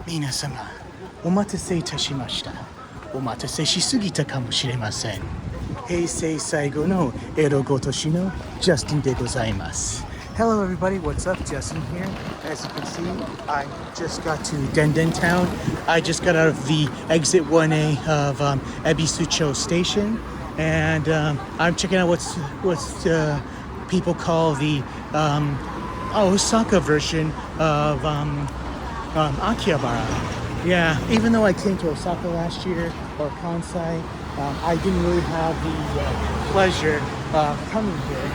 皆様、お待たせいたしました。お待たせしすぎたかもしれません。平成最後の江戸ごとしの Justin でございます。Hello everybody, what's up? Justin here. As you can see, I just got to Denden Town. I just got out of the exit 1A of Ebisucho Station, and I'm checking out what's people call the Osaka version of Akihabara. Yeah, even though I came to Osaka last year, or Kansai, I didn't really have the pleasure of coming here.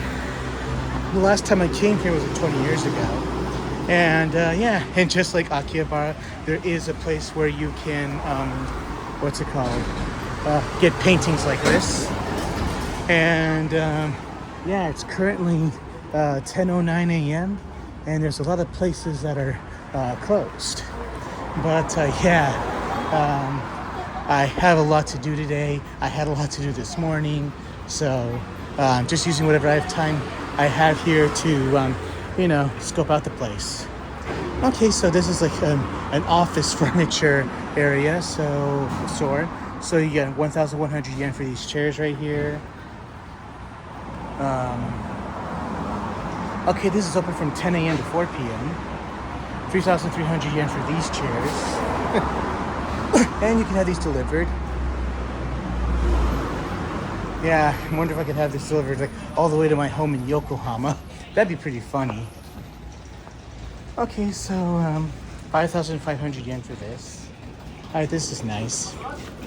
The last time I came here was 20 years ago. And yeah, and just like Akihabara, there is a place where you can, what's it called? Get paintings like this. And yeah, it's currently 10:09 a.m. and there's a lot of places that are closed. But yeah, I have a lot to do today. I had a lot to do this morning. So just using whatever time I have here to, scope out the place. Okay, so this is like an office furniture area, so you get 1,100 yen for these chairs right here. Okay, this is open from 10 a.m. to 4 p.m. 3,300 yen for these chairs. And you can have these delivered. Yeah, I wonder if I could have this delivered like all the way to my home in Yokohama. That'd be pretty funny. Okay, so 5,500 yen for this. Alright, this is nice.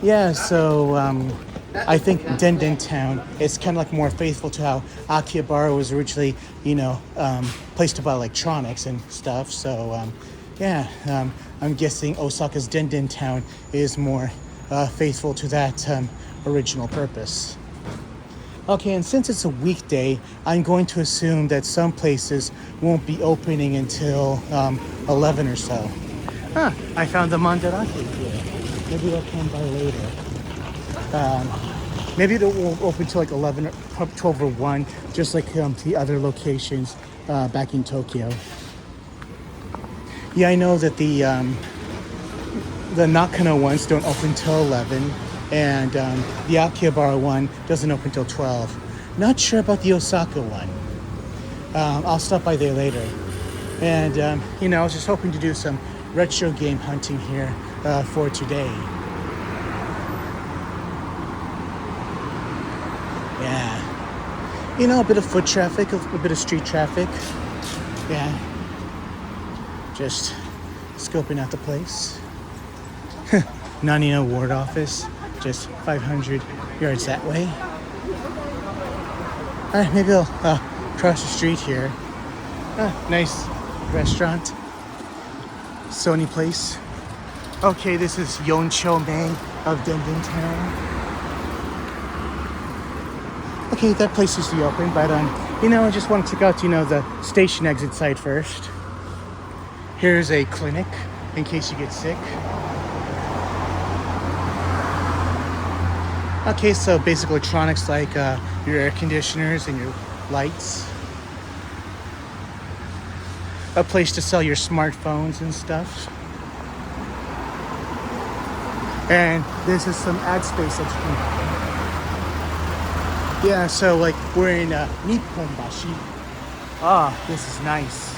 Yeah, so I think Denden Town is kind of like more faithful to how Akihabara was originally, place to buy electronics and stuff. So yeah, I'm guessing Osaka's Denden Town is more faithful to that original purpose. Okay, and since it's a weekday, I'm going to assume that some places won't be opening until 11 or so. I found the mandarake here. Maybe I'll come by later. Maybe it won't open till like 11 or 12 or 1, just like the other locations back in Tokyo. Yeah, I know that the Nakano ones don't open till 11. And the Akihabara one doesn't open until 12. Not sure about the Osaka one. I'll stop by there later. And, I was just hoping to do some retro game hunting here for today. Yeah. A bit of foot traffic, a bit of street traffic. Yeah. Just scoping out the place. Nanino Ward Office. Just 500 yards that way. All right, maybe I'll cross the street here. Nice restaurant. Sony Place. Okay, this is Yoncho-mei of Denden Town. Okay, that place is open, but I just want to check out, the station exit side first. Here's a clinic in case you get sick. Okay, so basic electronics like your air conditioners and your lights. A place to sell your smartphones and stuff. And this is some ad space that you can. Yeah, so like we're in Nipponbashi. This is nice.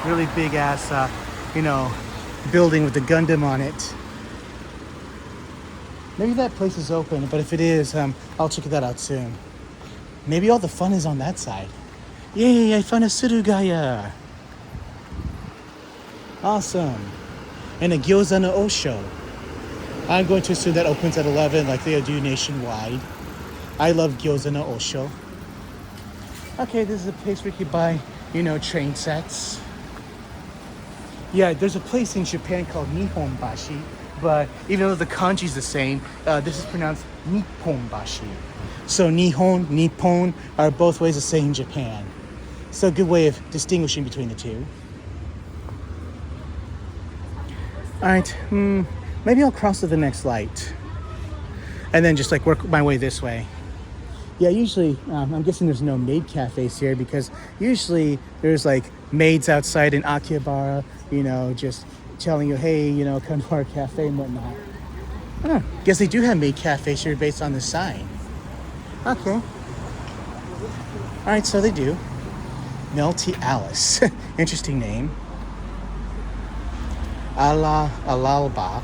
Really big ass, building with the Gundam on it. Maybe that place is open, but if it is, I'll check that out soon. Maybe all the fun is on that side. Yay, I found a Surugaya. Awesome. And a Gyoza no Osho. I'm going to assume that opens at 11 like they do nationwide. I love Gyoza no Osho. Okay, this is a place where you can buy, train sets. Yeah, there's a place in Japan called Nihonbashi. But even though the kanji is the same, this is pronounced Nipponbashi. So Nihon, Nippon are both ways of saying Japan. So a good way of distinguishing between the two. Alright, maybe I'll cross to the next light. And then just work my way this way. Yeah, usually, I'm guessing there's no maid cafes here because usually there's maids outside in Akihabara, just telling you, hey, come to our cafe and whatnot. Huh. Guess they do have maid cafes here based on the sign. Okay. All right, so they do. Melty Alice. Interesting name. Alalba.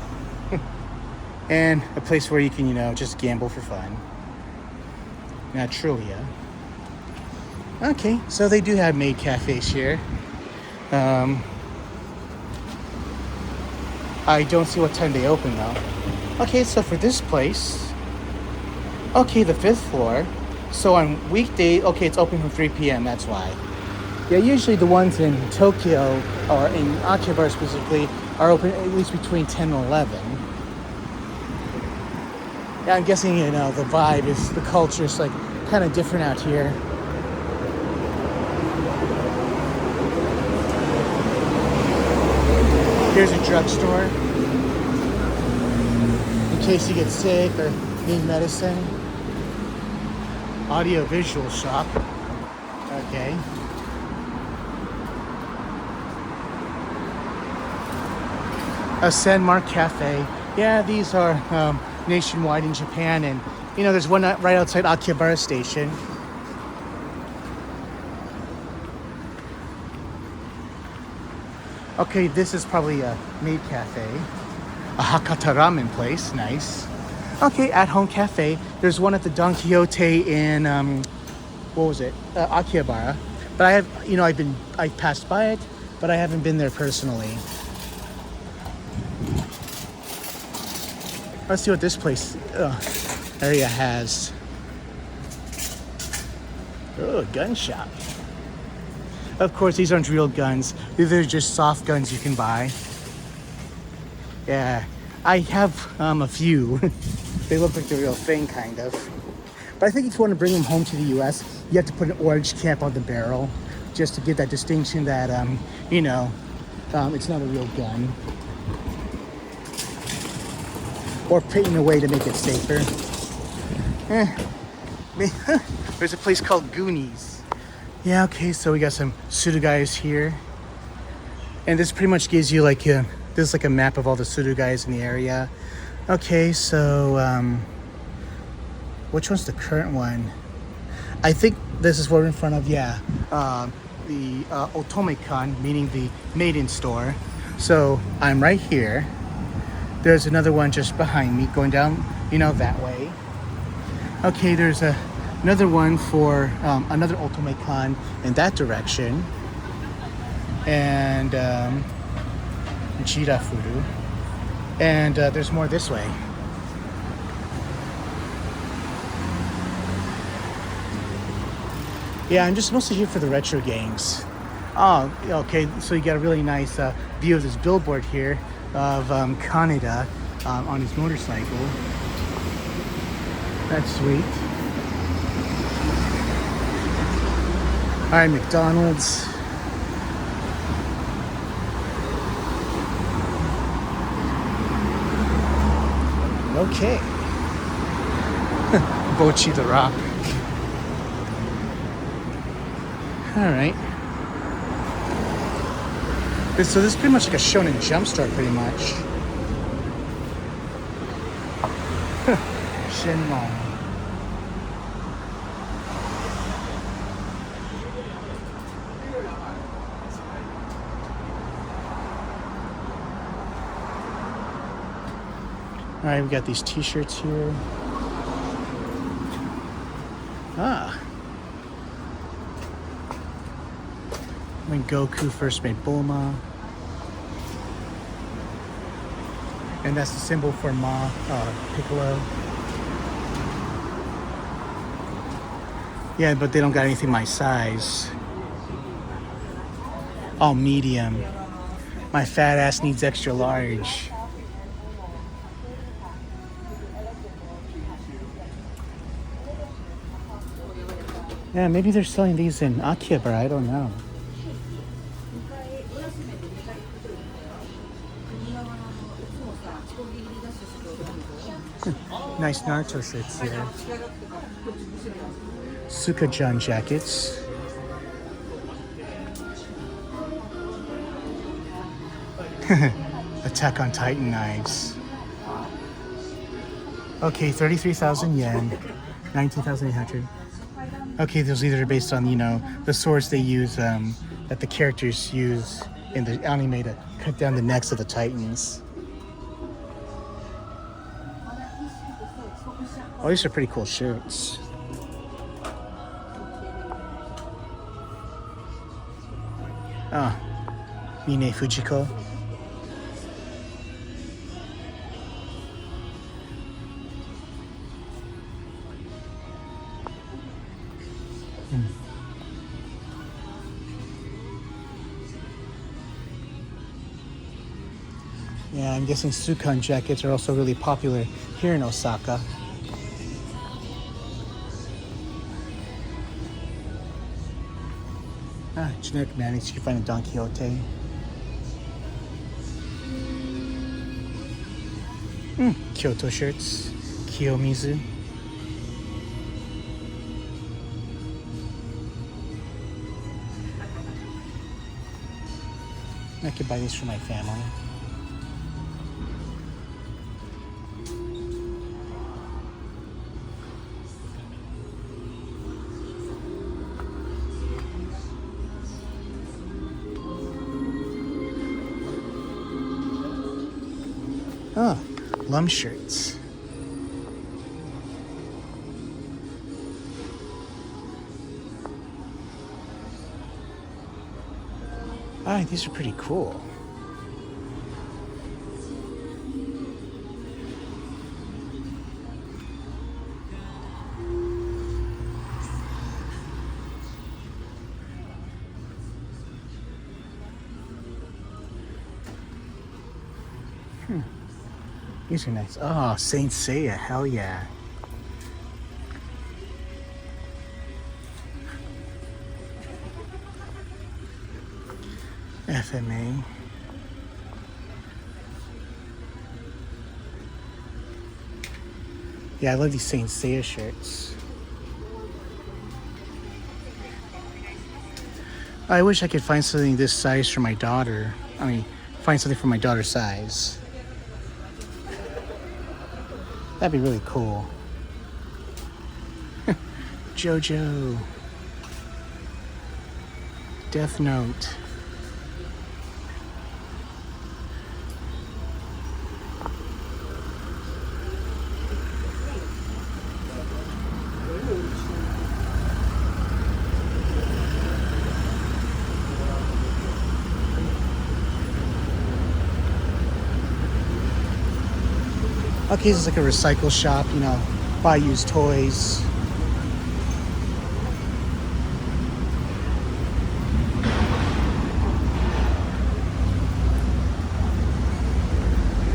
And a place where you can, just gamble for fun. Natrulia. Okay, so they do have maid cafes here. I don't see what time they open though. Okay, so for this place, okay, the 5th floor. So on weekday, okay, it's open from 3 p.m. That's why. Yeah, usually the ones in Tokyo or in Akihabara specifically are open at least between 10 and 11. Yeah, I'm guessing, the vibe is, the culture is like kind of different out here. Here's a drugstore in case you get sick or need medicine. Audio-visual shop. Okay. A Sanmark Cafe. Yeah, these are nationwide in Japan, and there's one right outside Akihabara Station. Okay, this is probably a maid cafe. A Hakata ramen place, nice. Okay, at-home cafe. There's one at the Don Quixote in, Akihabara. But I have, I've passed by it, but I haven't been there personally. Let's see what this place area has. Oh, gun shop. Of course, these aren't real guns. These are just soft guns you can buy. Yeah, I have a few. They look like the real thing, kind of. But I think if you want to bring them home to the U.S., you have to put an orange cap on the barrel, just to give that distinction that, it's not a real gun. Or paint a way to make it safer. There's a place called Goonies. Yeah, okay, so we got some Surugais here. And this pretty much gives you this is like a map of all the Surugais in the area. Okay, so which one's the current one? I think this is what we're in front of, yeah. The Otome-kan, meaning the maiden store. So I'm right here. There's another one just behind me going down, that way. Okay, there's another one for another Otome-kan in that direction. And Jirafuru. And there's more this way. Yeah, I'm just mostly here for the retro games. Oh, okay, so you got a really nice view of this billboard here of Kaneda on his motorcycle. That's sweet. All right, McDonald's. Okay. Bochi the Rock. All right. So this is pretty much like a Shonen Jump store, pretty much. Shenmon. All right, we got these t-shirts here. Ah. When Goku first made Bulma. And that's the symbol for Piccolo. Yeah, but they don't got anything my size. Oh, medium. My fat ass needs extra large. Yeah, maybe they're selling these in Akihabara, I don't know. Nice Naruto shirts here. Sukajan jackets. Attack on Titan knives. Okay, 33,000 yen, 19,800. Okay, those either are based on, you know, the swords they use, that the characters use in the anime to cut down the necks of the Titans. Oh, these are pretty cool shirts. Ah, Mine Fujiko. Yeah, I'm guessing Sukan jackets are also really popular here in Osaka. Ah, generic mayonnaise you can find in Don Quixote. Kyoto shirts, Kiyomizu. I could buy these for my family. Oh, Lum shirts. Ah, these are pretty cool. These are nice. Oh, Saint Seiya, hell yeah. FMA. Yeah, I love these Saint Seiya shirts. I wish I could find something this size for my daughter. I mean, find something for my daughter's size. That'd be really cool. JoJo. Death Note. Okay, this is like a recycle shop, you know, buy used toys.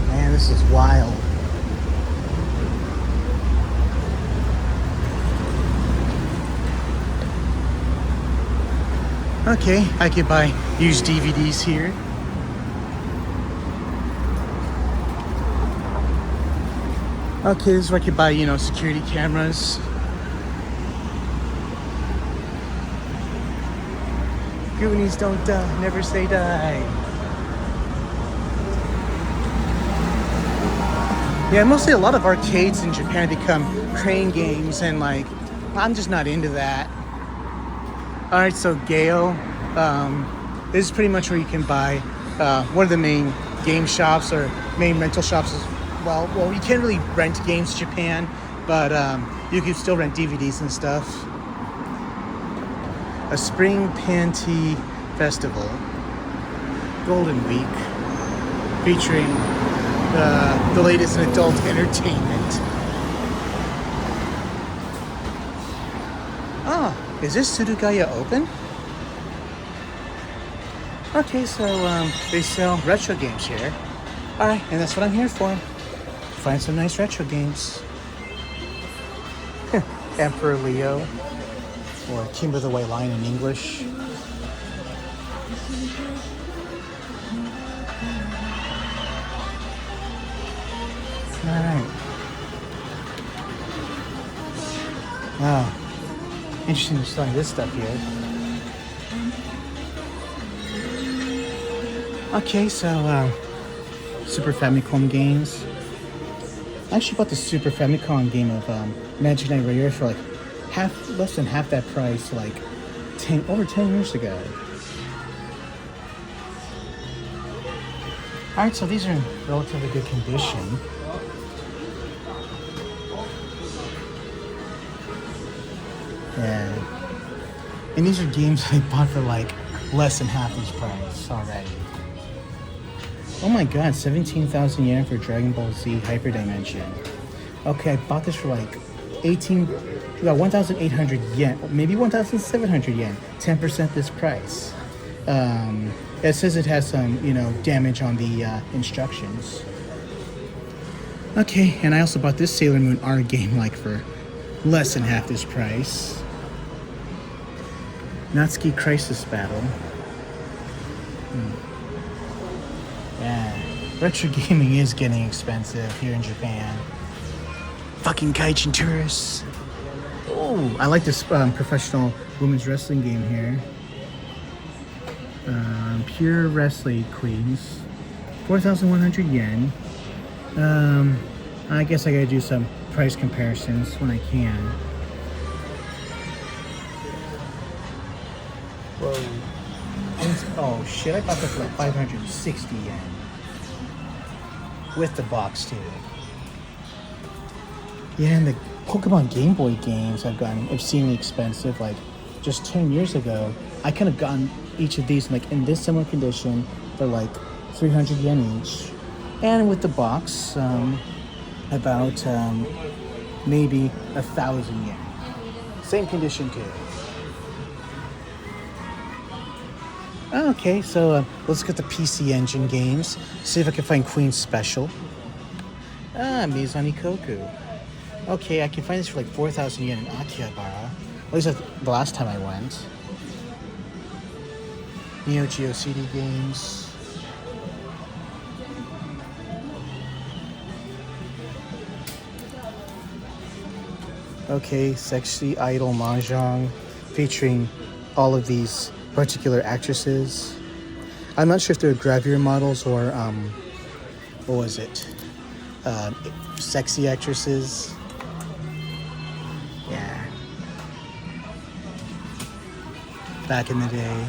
Man, this is wild. Okay, I could buy used DVDs here. Okay, this is where I could buy, you know, security cameras. Goonies don't die, never say die. Yeah, mostly a lot of arcades in Japan become crane games, and like, I'm just not into that. Alright, so Gale, this is pretty much where you can buy one of the main game shops or main rental shops. Well, you can't really rent games in Japan, but you can still rent DVDs and stuff. A Spring Panty Festival, Golden Week, featuring the latest in adult entertainment. Ah, is this Surugaya open? Okay, so they sell retro games here. Alright, and that's what I'm here for. Find some nice retro games. Emperor Leo, or King of the White Lion in English. Alright. Wow. Interesting they're selling this stuff here. Okay, so Super Famicom games. I actually bought the Super Famicom game of Imaginary Warrior for like less than half that price, like over 10 years ago. Alright, so these are in relatively good condition. Yeah. And these are games I bought for like less than half this price already. Oh my god, 17,000 yen for Dragon Ball Z Hyperdimension. Okay, I bought this for like 1,800 yen, maybe 1,700 yen, 10% this price. It says it has some, damage on the instructions. Okay, and I also bought this Sailor Moon R game like for less than half this price. Natsuki Crisis Battle. Yeah, retro gaming is getting expensive here in Japan. Fucking Gaijin tourists. Oh, I like this professional women's wrestling game here. Pure Wrestling Queens. 4,100 yen. I guess I gotta do some price comparisons when I can. Whoa. Oh shit, I bought that for like 560 yen. With the box too. Yeah, and the Pokemon Game Boy games have gotten obscenely expensive. Like just 10 years ago, I could have gotten each of these like in this similar condition for like 300 yen each. And with the box, about maybe 1,000 yen. Same condition too. Okay, so let's get the PC Engine games. See if I can find Queen Special. Mizani Koku. Okay, I can find this for like 4,000 yen in Akihabara. At least the last time I went. Neo Geo CD games. Okay, Sexy Idol Mahjong, featuring all of these particular actresses. I'm not sure if they're gravure models or what was it? Sexy actresses. Yeah. Back in the day.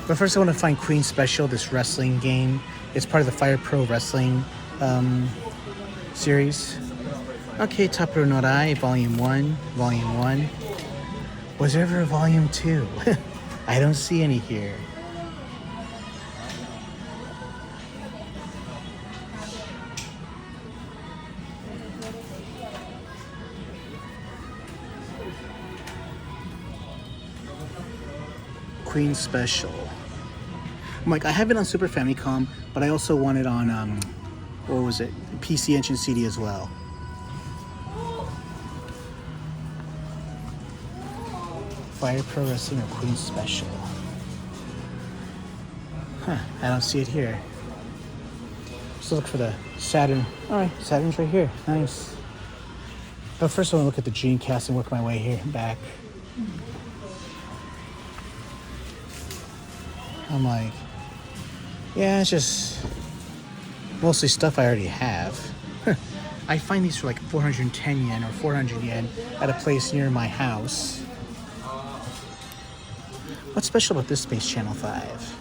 But first I want to find Queen Special, this wrestling game. It's part of the Fire Pro Wrestling series. Okay, Tapuro no Rai, Volume 1, Volume 1. Was there ever a Volume 2? I don't see any here. Queen Special. I'm like, I have it on Super Famicom, but I also want it on, what was it? PC Engine CD as well. Fire Pro Wrestling or Queen Special. Huh, I don't see it here. Let's look for the Saturn. Alright, Saturn's right here. Nice. But first I want to look at the Dreamcast and work my way here and back. I'm like, yeah, it's just mostly stuff I already have. I find these for like 410 yen or 400 yen at a place near my house. What's special about this Space Channel 5?